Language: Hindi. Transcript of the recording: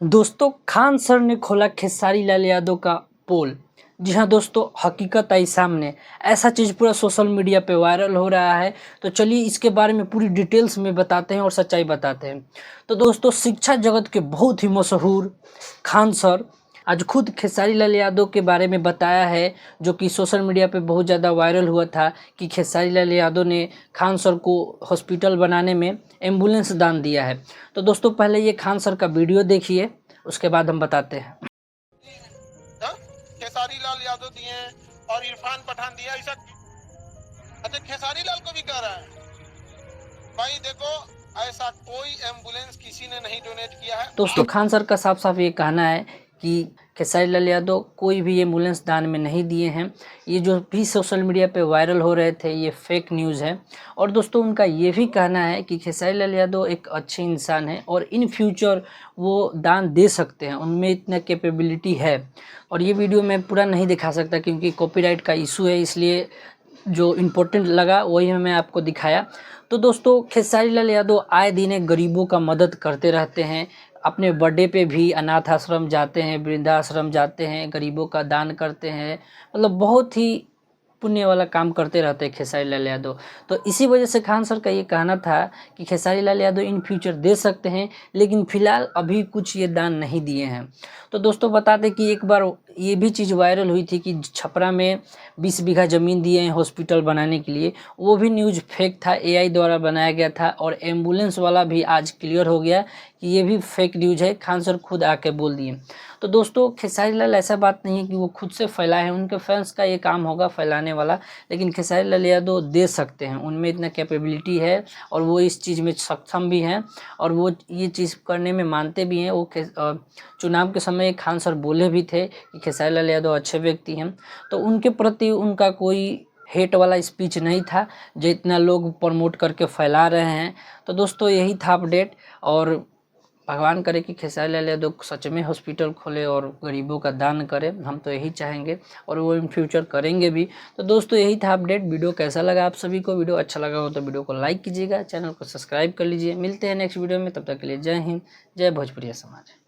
दोस्तों, खान सर ने खोला खेसारी लाल यादव का पोल। जी हाँ दोस्तों, हकीकत आई सामने। ऐसा चीज़ पूरा सोशल मीडिया पे वायरल हो रहा है। तो चलिए इसके बारे में पूरी डिटेल्स में बताते हैं और सच्चाई बताते हैं। तो दोस्तों, शिक्षा जगत के बहुत ही मशहूर खान सर आज खुद खेसारी लाल यादव के बारे में बताया है, जो कि सोशल मीडिया पे बहुत ज़्यादा वायरल हुआ था कि खेसारी लाल यादव ने खान सर को हॉस्पिटल बनाने में एम्बुलेंस दान दिया है। तो दोस्तों, पहले ये खान सर का वीडियो देखिए, उसके बाद हम बताते हैं। खेसारी लाल यादव दिए और इरफान पठान दिया, ऐसा अच्छा खेसारी लाल को भी कह रहा है। भाई देखो, ऐसा कोई एम्बुलेंस किसी ने नहीं डोनेट किया है। दोस्तों, खान सर का साफ साफ ये कहना है कि खेसारी लाल यादव कोई भी एम्बुलेंस दान में नहीं दिए हैं। ये जो भी सोशल मीडिया पे वायरल हो रहे थे, ये फेक न्यूज़ है। और दोस्तों, उनका ये भी कहना है कि खेसारी लाल यादव एक अच्छे इंसान है और इन फ्यूचर वो दान दे सकते हैं, उनमें इतना कैपेबिलिटी है। और ये वीडियो मैं पूरा नहीं दिखा सकता क्योंकि कॉपीराइट का इशू है, इसलिए जो इम्पोर्टेंट लगा वही मैं आपको दिखाया। तो दोस्तों, खेसारी लाल यादव आए दिन गरीबों का मदद करते रहते हैं। अपने बर्थडे पे भी अनाथ आश्रम जाते हैं, वृद्धाश्रम जाते हैं, गरीबों का दान करते हैं। मतलब बहुत ही पुण्य वाला काम करते रहते हैं खेसारी लाल यादव। तो इसी वजह से खान सर का ये कहना था कि खेसारी लाल यादव इन फ्यूचर दे सकते हैं, लेकिन फिलहाल अभी कुछ ये दान नहीं दिए हैं। तो दोस्तों, बता दें कि एक बार ये भी चीज़ वायरल हुई थी कि छपरा में 20 बीघा ज़मीन दिए हैं हॉस्पिटल बनाने के लिए। वो भी न्यूज़ फेक था, एआई द्वारा बनाया गया था। और एम्बुलेंस वाला भी आज क्लियर हो गया कि ये भी फेक न्यूज़ है, खान सर खुद आके बोल दिए। तो दोस्तों, खेसारी लाल ऐसा बात नहीं है कि वो खुद से फैलाए हैं, उनके फैंस का ये काम होगा फैलाने वाला। लेकिन खेसारी लाल यादव दे सकते हैं, उनमें इतना कैपेबिलिटी है और वो इस चीज़ में सक्षम भी हैं और वो ये चीज़ करने में मानते भी हैं। वो चुनाव के समय खान सर बोले भी थे कि खेसारी लाल यादव अच्छे व्यक्ति हैं, तो उनके प्रति उनका कोई हेट वाला स्पीच नहीं था जो इतना लोग प्रमोट करके फैला रहे हैं। तो दोस्तों, यही था अपडेट। और भगवान करे कि खेसारी लाल यादव सच में हॉस्पिटल खोले और गरीबों का दान करे, हम तो यही चाहेंगे और वो इन फ्यूचर करेंगे भी। तो दोस्तों, यही था अपडेट। वीडियो कैसा लगा आप सभी को? वीडियो अच्छा लगा हो तो वीडियो को लाइक कीजिएगा, चैनल को सब्सक्राइब कर लीजिए। मिलते हैं नेक्स्ट वीडियो में, तब तक के लिए जय हिंद, जय भोजपुरिया समाज।